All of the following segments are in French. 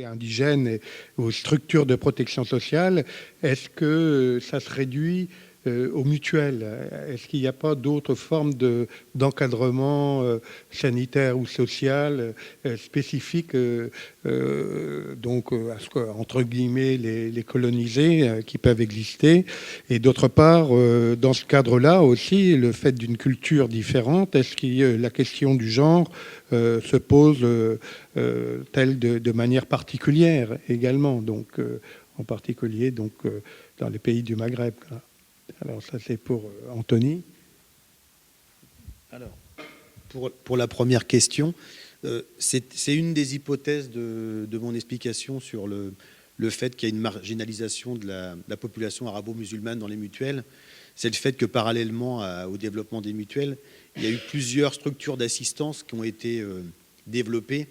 indigènes et aux structures de protection sociale, est-ce que ça se réduit aux mutuelles? Est-ce qu'il n'y a pas d'autres formes d'encadrement sanitaire ou social spécifiques donc à ce que, entre guillemets, les colonisés qui peuvent exister? Et d'autre part, dans ce cadre-là aussi, le fait d'une culture différente, est-ce que la question du genre se pose telle de manière particulière également, donc en particulier donc dans les pays du Maghreb. Alors ça c'est pour Anthony. Alors pour la première question, c'est une des hypothèses de mon explication sur le fait qu'il y a une marginalisation de la population arabo-musulmane dans les mutuelles. C'est le fait que parallèlement au développement des mutuelles, il y a eu plusieurs structures d'assistance qui ont été développées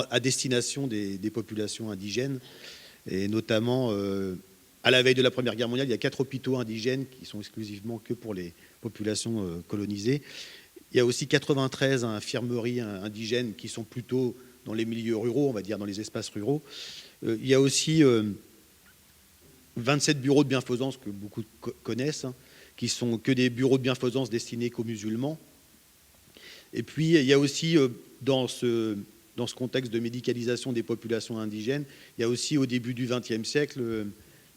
à destination des populations indigènes, et notamment à la veille de la Première Guerre mondiale, il y a 4 hôpitaux indigènes qui sont exclusivement que pour les populations colonisées. Il y a aussi 93 infirmeries indigènes qui sont plutôt dans les milieux ruraux, on va dire dans les espaces ruraux. Il y a aussi 27 bureaux de bienfaisance que beaucoup connaissent, qui sont que des bureaux de bienfaisance destinés qu'aux musulmans. Et puis il y a aussi dans ce contexte de médicalisation des populations indigènes, il y a aussi au début du XXe siècle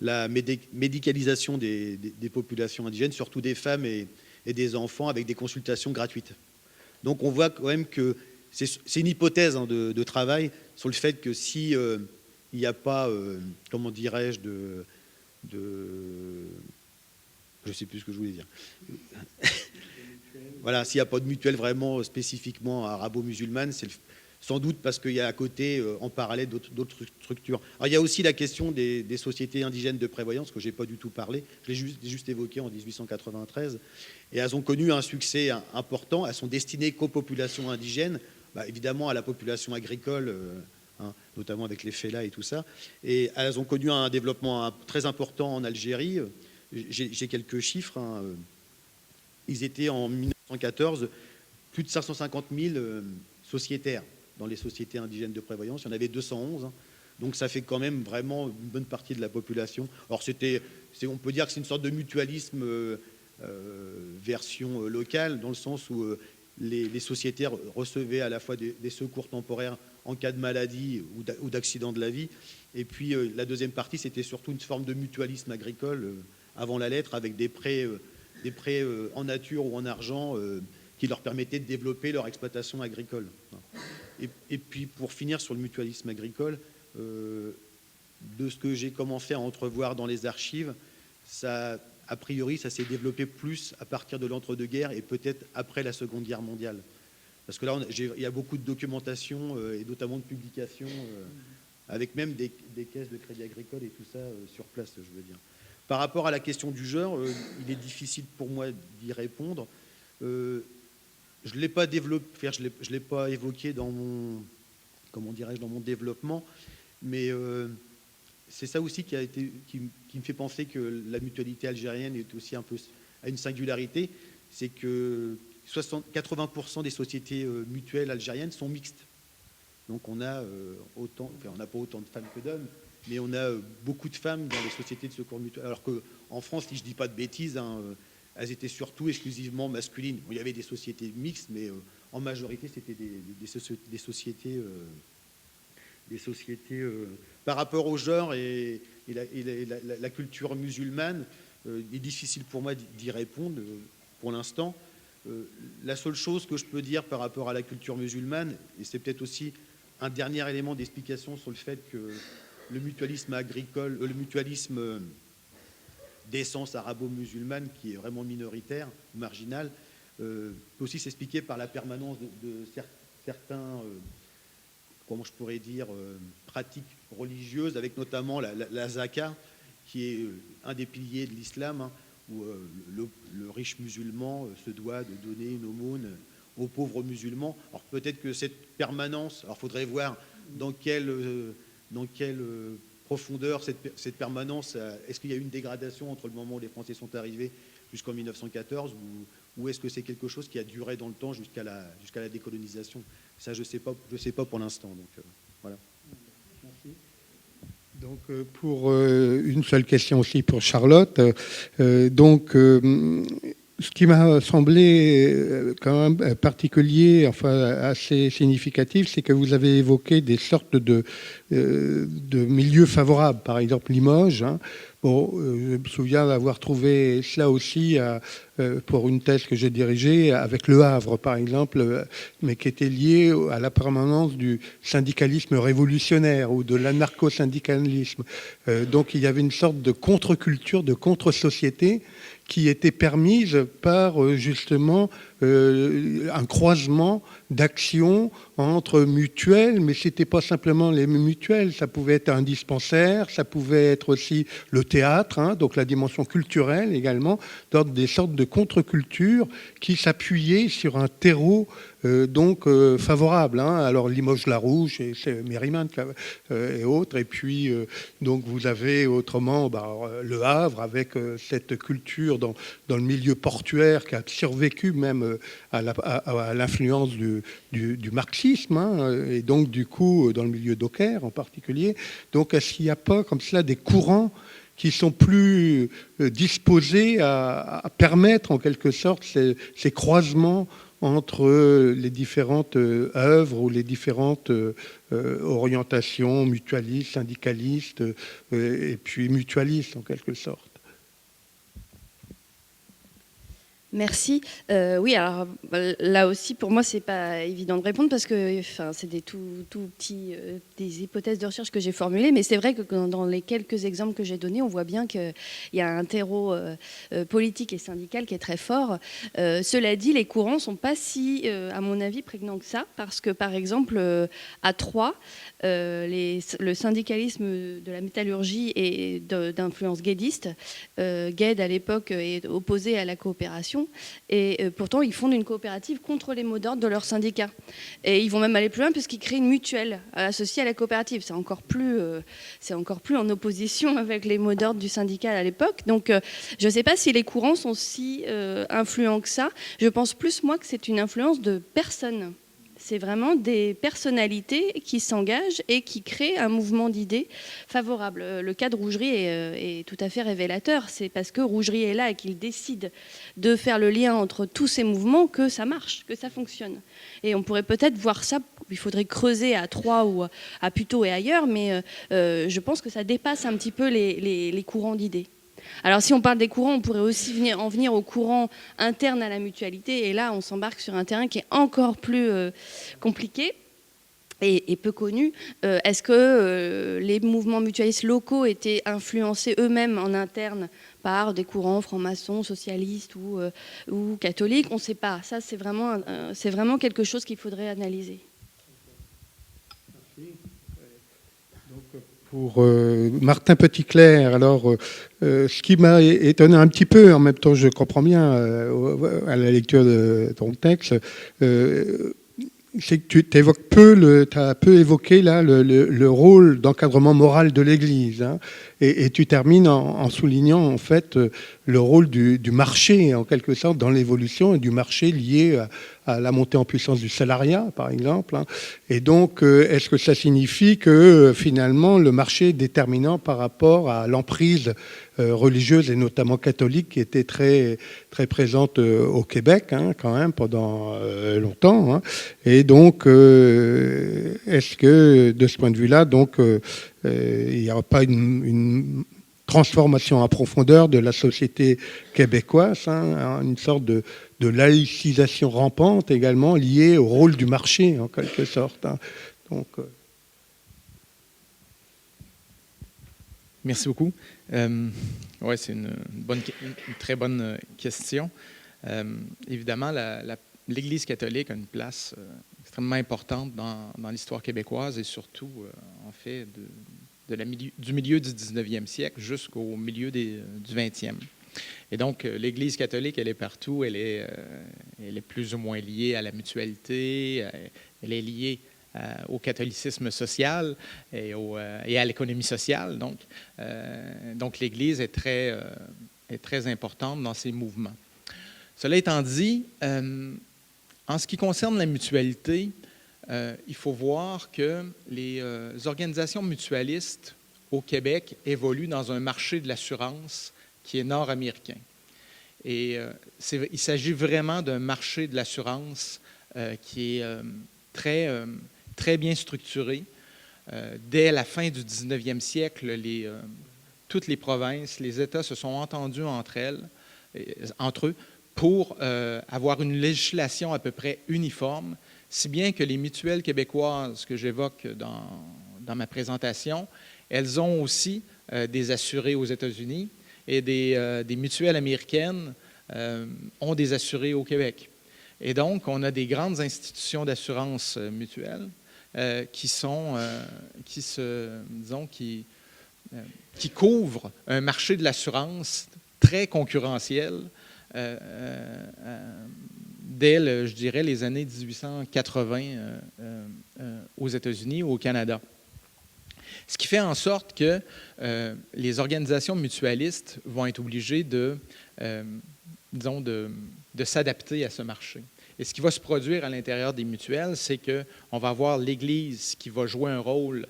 la médicalisation des populations indigènes, surtout des femmes et des enfants, avec des consultations gratuites. Donc on voit quand même que c'est une hypothèse de travail sur le fait que si il n'y a pas, comment dirais-je, je ne sais plus ce que je voulais dire. Voilà, s'il n'y a pas de mutuelle vraiment spécifiquement arabo-musulmane, c'est sans doute parce qu'il y a à côté, en parallèle, d'autres structures. Alors, il y a aussi la question des sociétés indigènes de prévoyance, que je n'ai pas du tout parlé. Je l'ai juste évoqué en 1893. Et elles ont connu un succès important. Elles sont destinées qu'aux populations indigènes, évidemment à la population agricole, notamment avec les fellahs et tout ça. Et elles ont connu un développement très important en Algérie. J'ai quelques chiffres. Ils étaient en 1914 plus de 550 000 sociétaires dans les sociétés indigènes de prévoyance. Il y en avait 211. Donc ça fait quand même vraiment une bonne partie de la population. Alors on peut dire que c'est une sorte de mutualisme version locale, dans le sens où les sociétaires recevaient à la fois des secours temporaires en cas de maladie ou d'accident de la vie. Et puis la deuxième partie, c'était surtout une forme de mutualisme agricole avant la lettre, avec des prêts en nature ou en argent qui leur permettaient de développer leur exploitation agricole. Et puis pour finir sur le mutualisme agricole, de ce que j'ai commencé à entrevoir dans les archives, a priori ça s'est développé plus à partir de l'entre-deux-guerres et peut-être après la Seconde Guerre mondiale. Parce que là, il y a beaucoup de documentation et notamment de publications, avec même des caisses de crédit agricole et tout ça sur place, je veux dire. Par rapport à la question du genre, il est difficile pour moi d'y répondre. Je ne l'ai pas développé, je l'ai pas évoqué dans mon, dans mon développement, mais c'est ça aussi qui me fait penser que la mutualité algérienne est aussi un peu à une singularité, c'est que 80% des sociétés mutuelles algériennes sont mixtes. Donc on a on n'a pas autant de femmes que d'hommes, mais on a beaucoup de femmes dans les sociétés de secours mutuels. Alors qu'en France, si je ne dis pas de bêtises, elles étaient surtout exclusivement masculines. Bon, il y avait des sociétés mixtes, mais en majorité, c'était des sociétés. Par rapport au genre et la culture musulmane, il est difficile pour moi d'y répondre pour l'instant. La seule chose que je peux dire par rapport à la culture musulmane, et c'est peut-être aussi un dernier élément d'explication sur le fait que le mutualisme agricole, le mutualisme d'essence arabo-musulmane, qui est vraiment minoritaire, marginal, peut aussi s'expliquer par la permanence de certains, comment je pourrais dire, pratiques religieuses, avec notamment la zaka, qui est un des piliers de l'islam, où le riche musulman se doit de donner une aumône aux pauvres musulmans. Alors peut-être que cette permanence, alors il faudrait voir dans quelle profondeur cette permanence, est-ce qu'il y a eu une dégradation entre le moment où les Français sont arrivés jusqu'en 1914, ou est-ce que c'est quelque chose qui a duré dans le temps jusqu'à la décolonisation? Ça, je sais pas pour l'instant. Donc voilà. Donc, pour une seule question aussi pour Charlotte. Ce qui m'a semblé quand même particulier, enfin assez significatif, c'est que vous avez évoqué des sortes de milieux favorables, par exemple Limoges. Hein. Bon, je me souviens d'avoir trouvé cela aussi pour une thèse que j'ai dirigée avec Le Havre, par exemple, mais qui était liée à la permanence du syndicalisme révolutionnaire ou de l'anarcho-syndicalisme. Donc il y avait une sorte de contre-culture, de contre-société qui était permise par justement un croisement d'actions entre mutuelles, mais ce n'était pas simplement les mutuelles, ça pouvait être un dispensaire, ça pouvait être aussi le théâtre, hein, donc la dimension culturelle également, des sortes de contre-cultures qui s'appuyaient sur un terreau favorable. Hein. Alors Limoges-la-Rouge, c'est Mériman et autres, et puis donc vous avez autrement Le Havre avec cette culture dans le milieu portuaire qui a survécu même à l'influence du marxisme, hein, et donc du coup dans le milieu docker en particulier. Donc est-ce qu'il n'y a pas comme cela des courants qui sont plus disposés à permettre en quelque sorte ces croisements entre les différentes œuvres ou les différentes orientations mutualistes, syndicalistes et puis mutualistes en quelque sorte? Merci. Oui, alors là aussi, pour moi, c'est pas évident de répondre parce que c'est des tout petits des hypothèses de recherche que j'ai formulées, mais c'est vrai que dans les quelques exemples que j'ai donnés, on voit bien qu'il y a un terreau politique et syndical qui est très fort. Cela dit, les courants sont pas si, à mon avis, prégnants que ça, parce que par exemple, à Troyes, le syndicalisme de la métallurgie est d'influence guédiste. Gued, à l'époque, est opposé à la coopération. Et pourtant, ils fondent une coopérative contre les mots d'ordre de leur syndicat. Et ils vont même aller plus loin puisqu'ils créent une mutuelle associée à la coopérative. C'est encore plus en opposition avec les mots d'ordre du syndicat à l'époque. Donc, je ne sais pas si les courants sont si influents que ça. Je pense plus, moi, que c'est une influence de personnes. C'est vraiment des personnalités qui s'engagent et qui créent un mouvement d'idées favorable. Le cas de Rougerie est tout à fait révélateur. C'est parce que Rougerie est là et qu'il décide de faire le lien entre tous ces mouvements que ça marche, que ça fonctionne. Et on pourrait peut-être voir ça, il faudrait creuser à Troyes ou à Puteaux et ailleurs, mais je pense que ça dépasse un petit peu les courants d'idées. Alors si on parle des courants, on pourrait aussi en venir aux courants internes à la mutualité, et là on s'embarque sur un terrain qui est encore plus compliqué et peu connu. Est-ce que les mouvements mutualistes locaux étaient influencés eux-mêmes en interne par des courants francs-maçons, socialistes ou catholiques? On ne sait pas. Ça, c'est vraiment quelque chose qu'il faudrait analyser. Pour Martin Petitclerc, alors ce qui m'a étonné un petit peu, en même temps je comprends bien à la lecture de ton texte, c'est que tu as peu évoqué là le rôle d'encadrement moral de l'Église, hein, et tu termines en soulignant en fait le rôle du marché en quelque sorte dans l'évolution, et du marché lié à la montée en puissance du salariat par exemple, hein. Et donc est-ce que ça signifie que finalement le marché est déterminant par rapport à l'emprise religieuse et notamment catholique qui était très très présente au Québec, hein, quand même pendant longtemps, hein. Et donc est-ce que de ce point de vue-là, donc il n'y aura pas une transformation en profondeur de la société québécoise, hein, une sorte de laïcisation rampante également liée au rôle du marché en quelque sorte, hein. Donc merci beaucoup. Ouais, c'est une très bonne question. Évidemment, l'Église catholique a une place extrêmement importante dans l'histoire québécoise et surtout, en fait, du milieu du 19e siècle jusqu'au milieu du 20e. Et donc, l'Église catholique, elle est partout. Elle est plus ou moins liée à la mutualité. Elle est liée au catholicisme social et à l'économie sociale. Donc l'Église est très importante dans ces mouvements. Cela étant dit, en ce qui concerne la mutualité, il faut voir que les organisations mutualistes au Québec évolue dans un marché de l'assurance qui est nord-américain. Et il s'agit vraiment d'un marché de l'assurance qui est très bien structuré. Dès la fin du 19e siècle, toutes les provinces, les États se sont entendus entre eux, pour avoir une législation à peu près uniforme, si bien que les mutuelles québécoises que j'évoque dans ma présentation, elles ont aussi des assurés aux États-Unis et des mutuelles américaines ont des assurés au Québec. Et donc, on a des grandes institutions d'assurance mutuelle qui couvrent un marché de l'assurance très concurrentiel dès, je dirais, les années 1880 aux États-Unis ou au Canada. Ce qui fait en sorte que les organisations mutualistes vont être obligées de s'adapter à ce marché. Et ce qui va se produire à l'intérieur des mutuelles, c'est qu'on va avoir l'Église qui va jouer un rôle,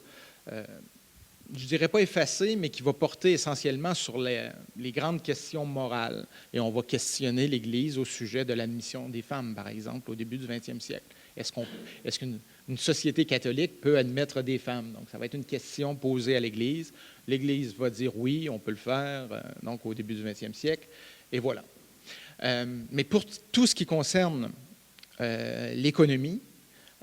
je ne dirais pas effacé, mais qui va porter essentiellement sur les grandes questions morales. Et on va questionner l'Église au sujet de l'admission des femmes, par exemple, au début du 20e siècle. Est-ce qu'une société catholique peut admettre des femmes? Donc, ça va être une question posée à l'Église. L'Église va dire oui, on peut le faire, donc au début du 20e siècle. Et voilà. Mais pour tout ce qui concerne l'économie,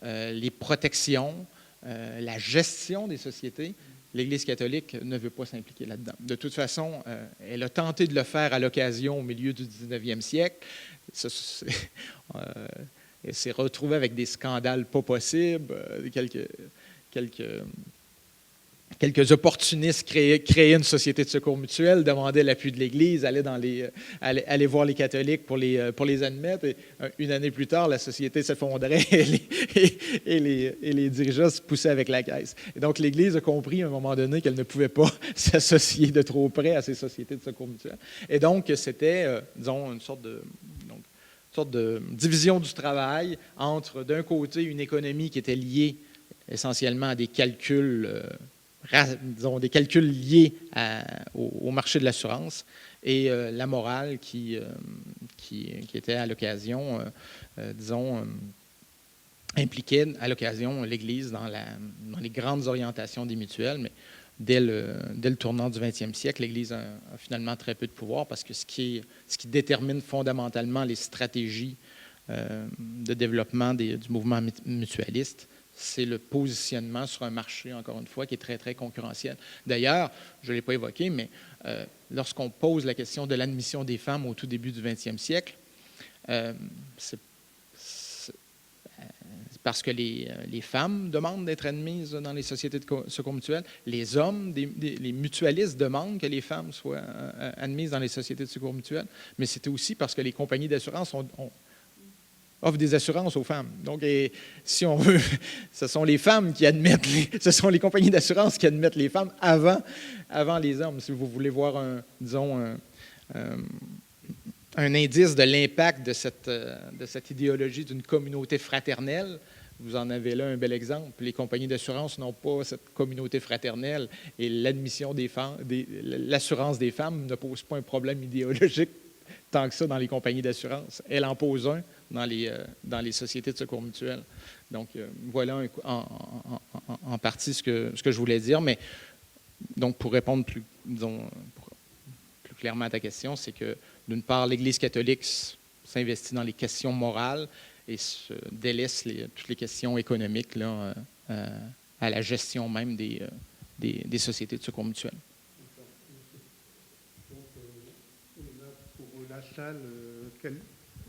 les protections, la gestion des sociétés, l'Église catholique ne veut pas s'impliquer là-dedans. De toute façon, elle a tenté de le faire à l'occasion au milieu du 19e siècle. Elle s'est retrouvée avec des scandales pas possibles, quelques opportunistes créaient une société de secours mutuel, demandaient l'appui de l'Église, allaient voir les catholiques pour les admettre. Et une année plus tard, la société s'effondrait et les dirigeants se poussaient avec la caisse. Et donc, l'Église a compris à un moment donné qu'elle ne pouvait pas s'associer de trop près à ces sociétés de secours mutuel. Et donc, c'était, disons, une sorte de division du travail entre, d'un côté, une économie qui était liée essentiellement à des calculs liés au marché de l'assurance et la morale qui était à l'occasion, impliquait à l'occasion l'Église dans les grandes orientations des mutuelles. Mais dès le tournant du 20e siècle, l'Église a finalement très peu de pouvoir parce que ce qui détermine fondamentalement les stratégies de développement du mouvement mutualiste, c'est le positionnement sur un marché, encore une fois, qui est très, très concurrentiel. D'ailleurs, je ne l'ai pas évoqué, mais lorsqu'on pose la question de l'admission des femmes au tout début du 20e siècle, c'est parce que les femmes demandent d'être admises dans les sociétés de secours mutuels. Les hommes, les mutualistes demandent que les femmes soient admises dans les sociétés de secours mutuels. Mais c'était aussi parce que les compagnies d'assurance offrent des assurances aux femmes. Donc, si on veut, ce sont les femmes qui admettent, ce sont les compagnies d'assurance qui admettent les femmes avant les hommes. Si vous voulez voir un indice de l'impact de cette idéologie d'une communauté fraternelle, vous en avez là un bel exemple. Les compagnies d'assurance n'ont pas cette communauté fraternelle et l'admission des femmes, l'assurance des femmes ne pose pas un problème idéologique tant que ça dans les compagnies d'assurance. Elle en pose un dans les sociétés de secours mutuels. Donc, voilà en partie ce que je voulais dire. Mais donc, pour répondre plus clairement à ta question, c'est que, d'une part, l'Église catholique s'investit dans les questions morales et se délaisse toutes les questions économiques là, à la gestion même des sociétés de secours mutuels. Donc, on a pour la salle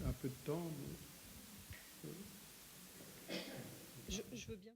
un peu de temps. Je veux bien.